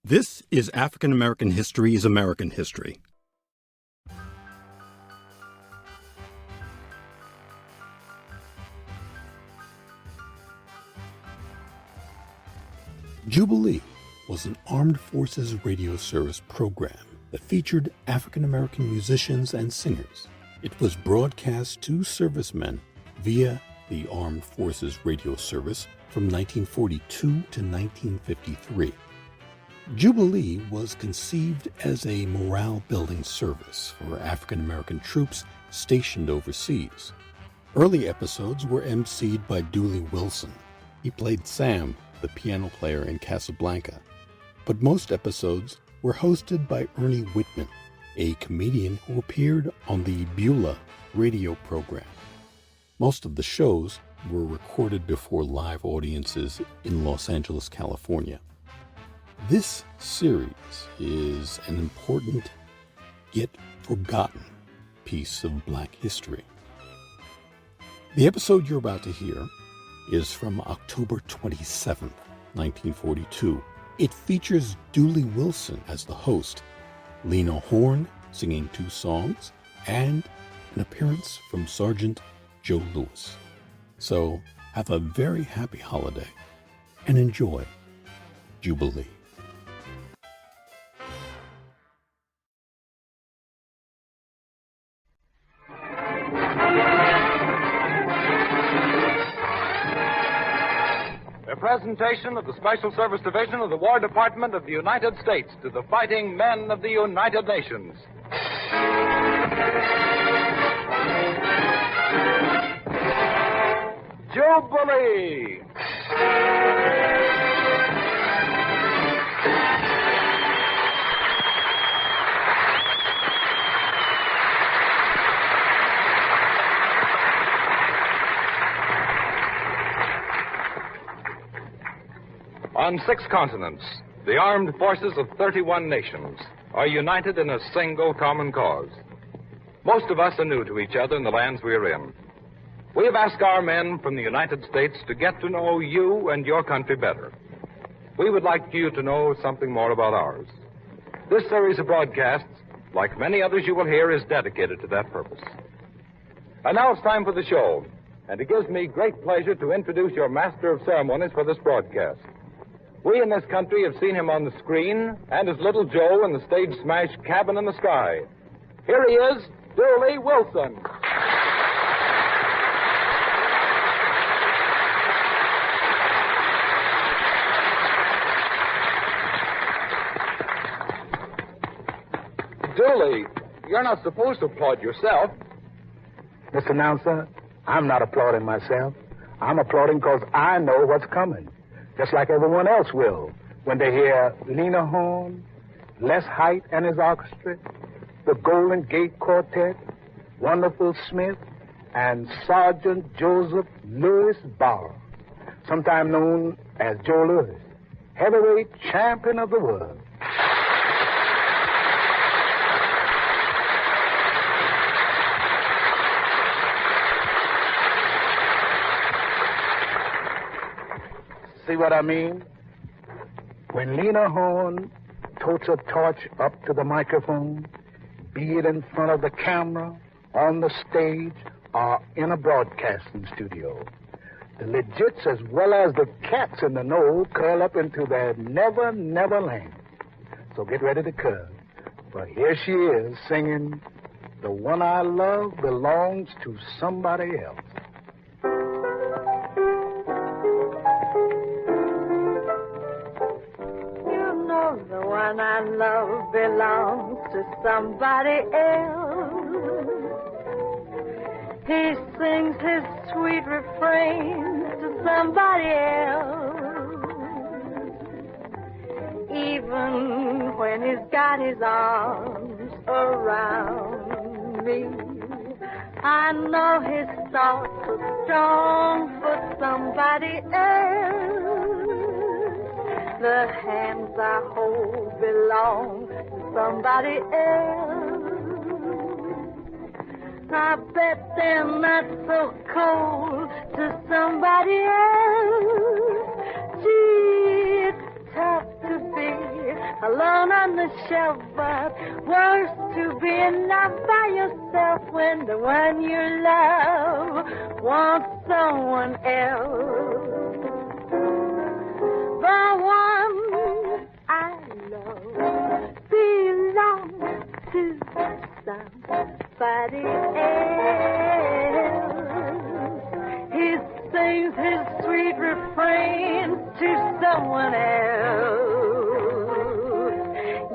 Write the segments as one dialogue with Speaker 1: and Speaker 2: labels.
Speaker 1: This is African American History is American History. Jubilee was an armed forces radio service program that featured African American musicians and singers. It was broadcast to servicemen via the Armed Forces Radio Service from 1942 to 1953. Jubilee was conceived as a morale-building service for African American troops stationed overseas. Early episodes were emceed by Dooley Wilson. He played Sam, the piano player in Casablanca. But most episodes were hosted by Ernie Whitman, a comedian who appeared on the Beulah radio program. Most of the shows were recorded before live audiences in Los Angeles, California. This series is an important yet forgotten piece of Black history. The episode you're about to hear is from October 27th, 1942. It features Dooley Wilson as the host, Lena Horne singing 2 songs, and an appearance from Sergeant Joe Lewis. So have a very happy holiday and enjoy Jubilee.
Speaker 2: A presentation of the Special Service Division of the War Department of the United States to the fighting men of the United Nations. Jubilee! On 6 continents, the armed forces of 31 nations are united in a single common cause. Most of us are new to each other in the lands we are in. We have asked our men from the United States to get to know you and your country better. We would like you to know something more about ours. This series of broadcasts, like many others you will hear, is dedicated to that purpose. And now it's time for the show, and it gives me great pleasure to introduce your master of ceremonies for this broadcast. We in this country have seen him on the screen and as Little Joe in the stage smash Cabin in the Sky. Here he is, Dooley Wilson. Dooley, you're not supposed to applaud yourself.
Speaker 3: Mr. Announcer, I'm not applauding myself. I'm applauding because I know what's coming. Just like everyone else will when they hear Lena Horne, Les Height and his orchestra, the Golden Gate Quartet, Wonderful Smith, and Sergeant Joseph Lewis Barr, sometimes known as Joe Lewis, heavyweight champion of the world. See what I mean? When Lena Horne totes a torch up to the microphone, be it in front of the camera, on the stage, or in a broadcasting studio, the legits as well as the cats in the know curl up into their never, never land. So get ready to curl, for here she is singing, "The One I Love Belongs to Somebody Else."
Speaker 4: The one I love belongs to somebody else. He sings his sweet refrains to somebody else. Even when he's got his arms around me, I know his thoughts are strong for somebody else. The hands I hold belong to somebody else. I bet they're not so cold to somebody else. Gee, it's tough to be alone on the shelf, but worse to being left by yourself when the one you love wants someone else. The one I love belongs to somebody else. He sings his sweet refrain to someone else.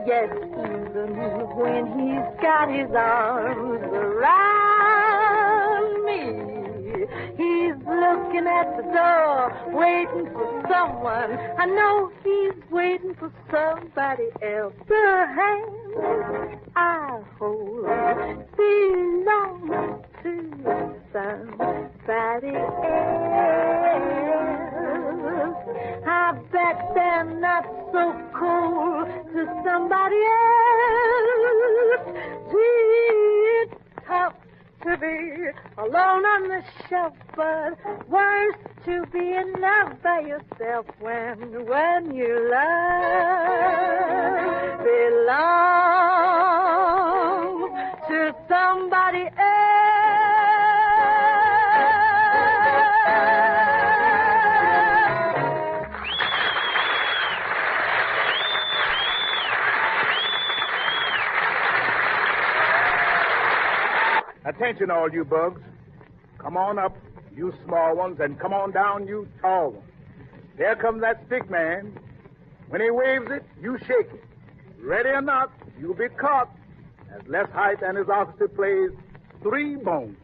Speaker 4: Yes, even when he's got his arms around me, he's looking at the door, waiting for someone. I know he's waiting for somebody else. The hand I hold belongs to somebody else. I bet they're not so cool to somebody else. It's tough to be alone on the shelf, but worse to be in love by yourself when you love belongs to somebody else.
Speaker 3: Attention, all you bugs. Come on up, you small ones, and come on down, you tall ones. There comes that stick man. When he waves it, you shake it. Ready or not, you'll be caught. As less height and his orchestra plays 3 bones.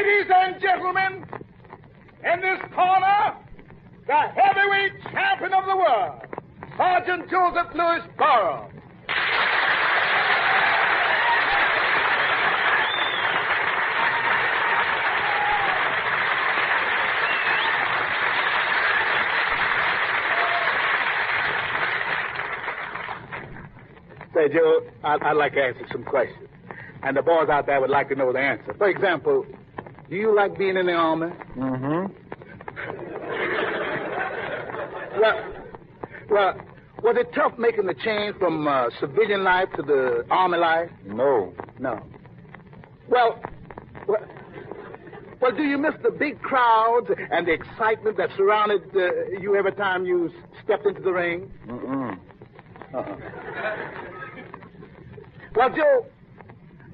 Speaker 3: Ladies and gentlemen, in this corner, the heavyweight champion of the world, Sergeant Joseph Louis Burroughs. Say, Joe, I'd like to ask you some questions. And the boys out there would like to know the answer. For example, do you like being in the Army?
Speaker 5: Mm-hmm.
Speaker 3: Well, was it tough making the change from civilian life to the Army life?
Speaker 5: No.
Speaker 3: Well, do you miss the big crowds and the excitement that surrounded you every time you stepped into the ring?
Speaker 5: Mm-mm.
Speaker 3: Well, Joe,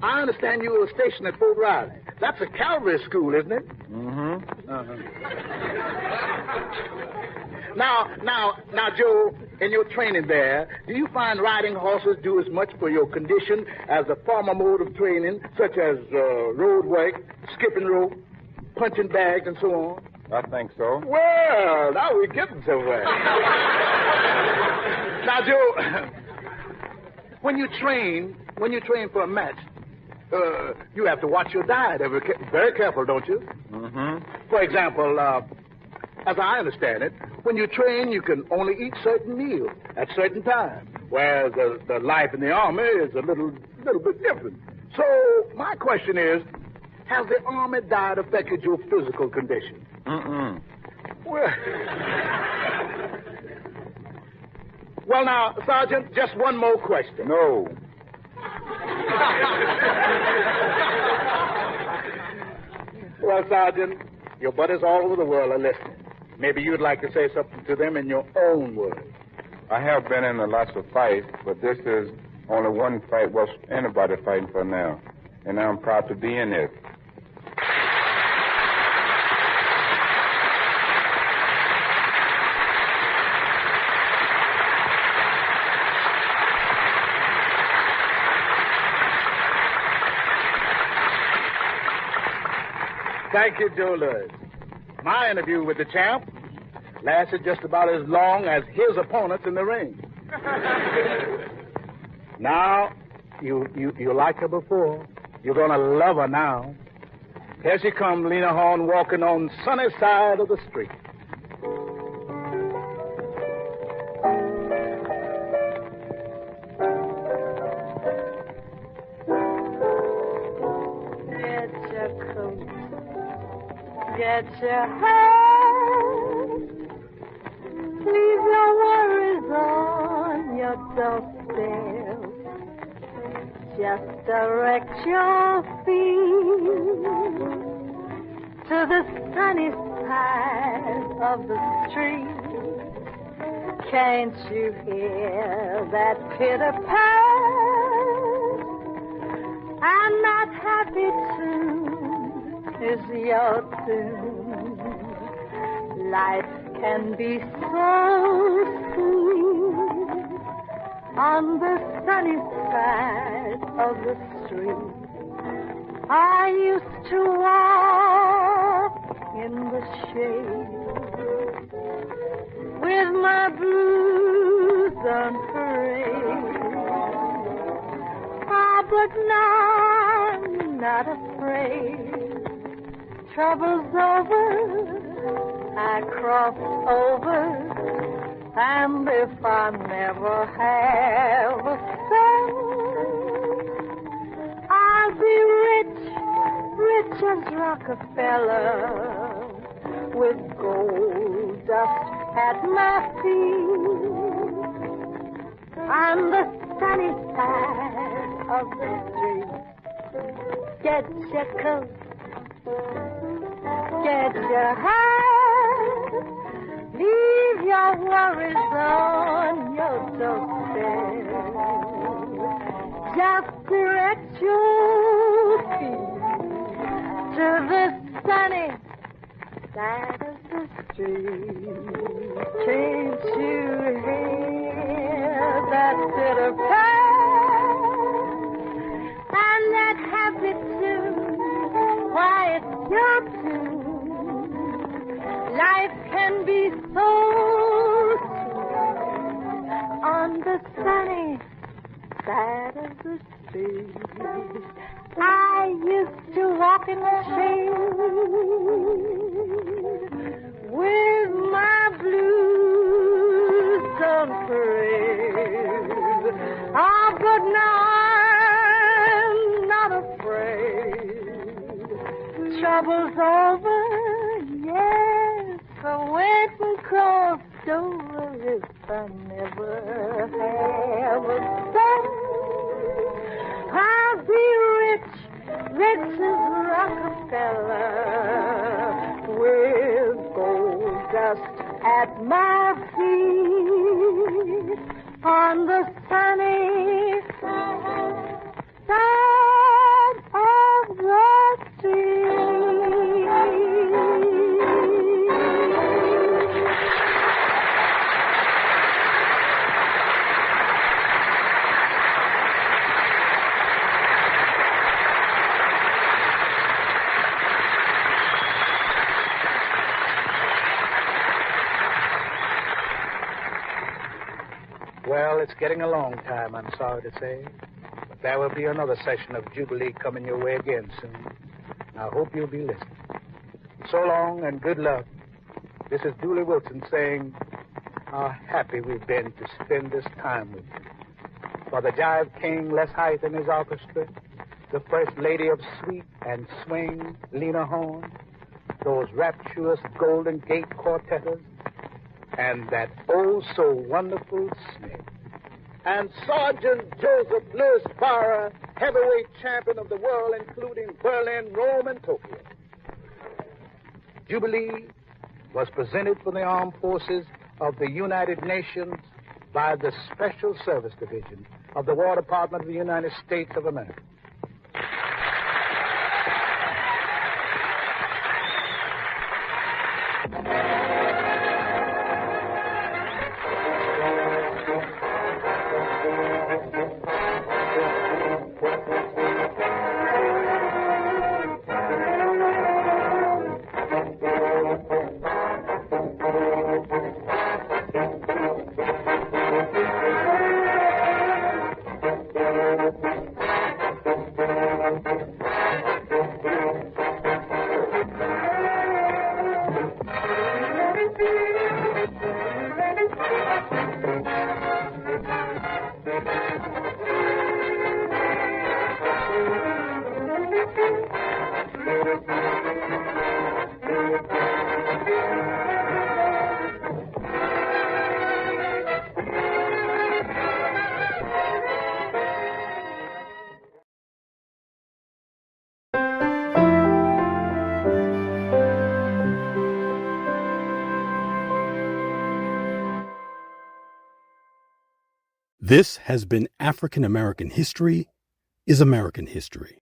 Speaker 3: I understand you were stationed at Fort Riley. That's a cavalry school, isn't it?
Speaker 5: Mm-hmm.
Speaker 3: Now, Joe, in your training there, do you find riding horses do as much for your condition as the former mode of training, such as road work, skipping rope, punching bags, and so on?
Speaker 5: I think so.
Speaker 3: Well, now we're getting somewhere. Now, Joe, when you train for a match, you have to watch your diet very careful, don't you?
Speaker 5: Mm-hmm.
Speaker 3: For example, as I understand it, when you train, you can only eat certain meals at certain times, whereas the life in the Army is a little bit different. So my question is, has the Army diet affected your physical condition?
Speaker 5: Mm-mm.
Speaker 3: Well, now, Sergeant, just one more question.
Speaker 5: No.
Speaker 3: Well, Sergeant, your buddies all over the world are listening. Maybe you'd like to say something to them in your own words.
Speaker 5: I have been in lots of fights, but this is only one fight worth anybody fighting for now. And I'm proud to be in it.
Speaker 3: Thank you, Joe Lewis. My interview with the champ lasted just about as long as his opponents in the ring. Now, you liked her before. You're going to love her now. Here she comes, Lena Horne, walking on the sunny side of the street.
Speaker 4: Get your hat, leave your worries on your doorstep. Just direct your feet to the sunny side of the street. Can't you hear that pitter-pat? And that happy tune is your tune. Life can be so sweet on the sunny side of the street. I used to walk in the shade with my blues on parade. But now I'm not afraid. Trouble's over, I cross over, and if I never have a cent, I'll be rich as Rockefeller, with gold dust at my feet, on the sunny side of the street. Get your coat, get your hat, leave your worries on your doorstep. Just direct your feet to the sunny side of the street. Can't you hear that pitter-pat and that happy tune? Why, it's your tune. Life can be so sweet on the sunny side of the street. I used to walk in the shade with my blues on parade. Ah, but now I'm not afraid. Trouble's over, yes, I went and crossed over if I never have a cent. I'll be rich, rich as Rockefeller, with gold dust at my feet on the sunny side of the street.
Speaker 3: Well, it's getting a long time, I'm sorry to say. But there will be another session of Jubilee coming your way again soon. I hope you'll be listening. So long and good luck. This is Dooley Wilson saying how happy we've been to spend this time with you. For the Jive King, Les Height and his orchestra, the First Lady of Sweet and Swing, Lena Horne, those rapturous Golden Gate quartetters, and that oh-so-wonderful Smith. And Sergeant Joseph Louis Farrer, heavyweight champion of the world, including Berlin, Rome, and Tokyo. Jubilee was presented for the Armed Forces of the United Nations by the Special Service Division of the War Department of the United States of America.
Speaker 1: This has been African American History is American History.